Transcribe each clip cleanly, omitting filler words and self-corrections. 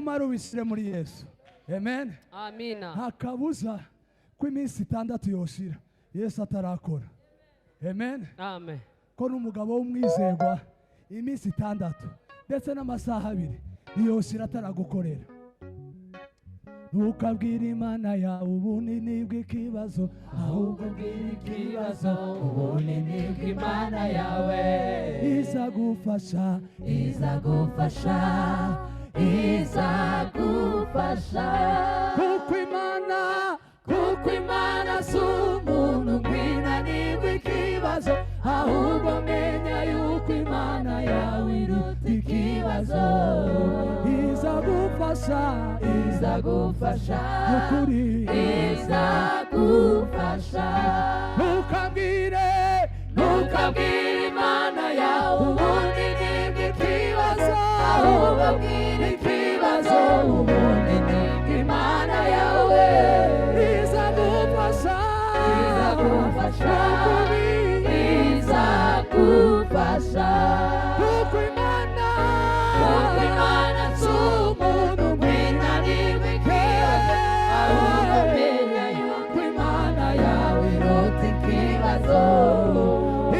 numara ubishyire muri Yesu. Amen. Amina. Hakabuza ko iminsi 6 yoshira Yesu atarakora. Amen. Amen. Ko n'umugabo w'umwizerwa iminsi 6 ndetse n'amasaha 2 yoshira ataragukorera. Ntukabwire Imana yawe ubunini bw'ikibazo, ahubwo bwira ikibazo ubunini bw'Imana yawe. Izagufasha, izagufasha, izagufasha. Kuko Imana si umuntu ngwinani bw'ikibazo, ahubwo menya yuko Imana yawe iruta ikibazo. Izagufasha, izagufasha, ukuri izagufasha. Ntukabwire Imana yawe ubunini bw'ikibazo, ahubwo bwira ikibazo ubunini bw'Imana yawe. Izagufasha, izagufasha, ukuri izagufasha. Kuko Imana si umuntu ngwinani bw'ikibazo, ahubwo menya yuko Imana yawe iruta ikibazo.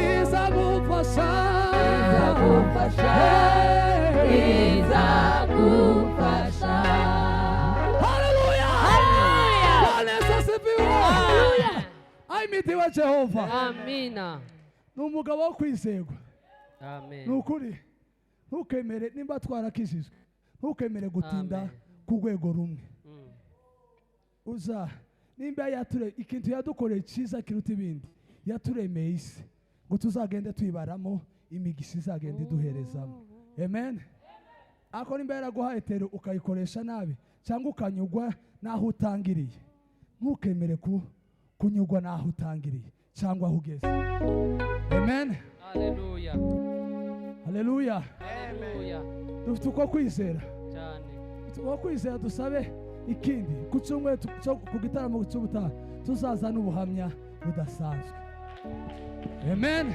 Izagufasha, izagufasha, izagufasha. Haleluya, haleluya. Bwana Yesu asifiwe. Haleluya. Ahimidiwe Jehova. Amina. N'umugabo wo kwizerwa. Amen. Nukuri ntukemere nimba twarakijijwe, ntukemere gutinda ku rwego rumwe. Uza nimba ikintu yadukoreye cyiza kiruta ibindi, yaturemeye isi ngo tuzagende tuyibaramo imigisha izagenda iduherezamo. Amen. Ako nimba yaraguhaye tero ukayikoresha nabi cyangwa ukanyugwa naho utangiriye, ntukemere kunyugwa naho utangiriye cyangwa aho ugeze. Amen. Haleluya. Haleluya. Haleluya. Dufite uko kwizera cyane. Uko kwizera dusabe ikindi ku cyumweru ku gitaramo cy'ubutaha tuzaza n'ubuhamya budasanzwe. Amen.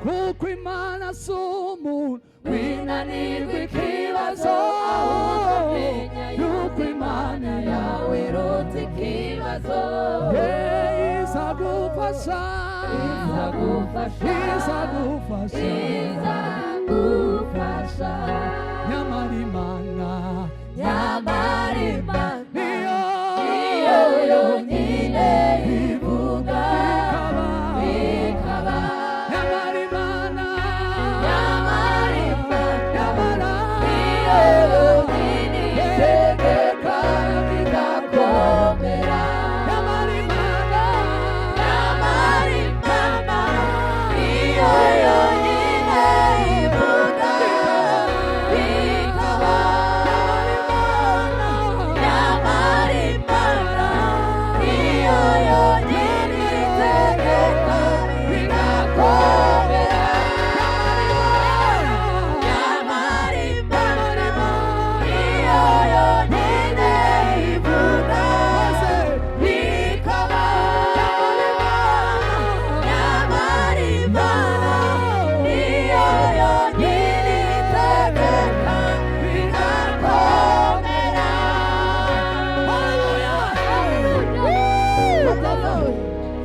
Kuko Imana si umuntu ngwinani bw'ikibazo, ahubwo menya yuko Imana yawe iruta ikibazo. Izagufasha, izagufasha, izagufasha, izagufasha. Nyamara Imana niyo yonyine ivuga bikaba. Nyamara Imana niyo yonyine itegeka bigakomera. Nyamara Imana niyo yonyine ivuga bikaba. Nyamara Imana niyo yonyine itegeka bigakomera. Nyamara Imana niyo yonyine ivuga bikaba. Nyamara Imana niyo yonyine itegeka bigakomera.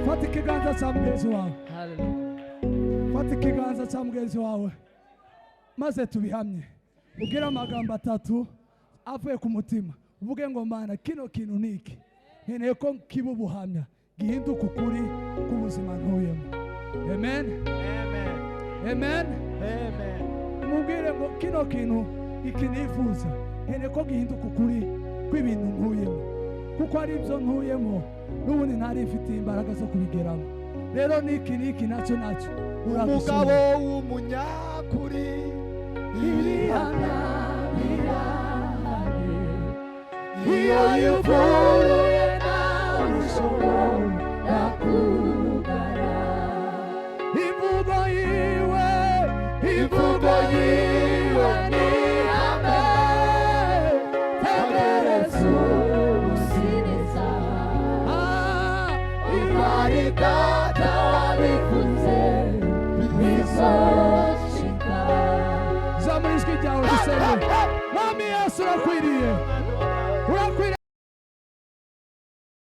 Fata ikiganza cya mugenzi wawe, fata ikiganza cya mugenzi wawe maze tubihamye. Ubwire amagambo 3 avuye ku mutima, uvuge ngo Mana kino kintu niki nkeneye ko kiba ubuhamya gihinduka ukuri k'ubuzima ntuyemo. Amen. Amen. Amen. Amen. Mubwire ngo kino kintu iki nifuza nkeneye ko gihinduka ukuri kw'ibintu ntuyemo, kuko ari ibyo ntuyemo n'ubundi ntari mfite imbaraga zo kubigeramo. Rero niki nacyo umugabo w'umunyakuri ibihana iyo yuvuye nawe ushobora kugara. Imvugo yiwe ni amen. Tegereza umusiniza imari data wabivuze bizoshika. Zamuri ijwi ryawe dusenge. Mwami Yesu urakwiriye.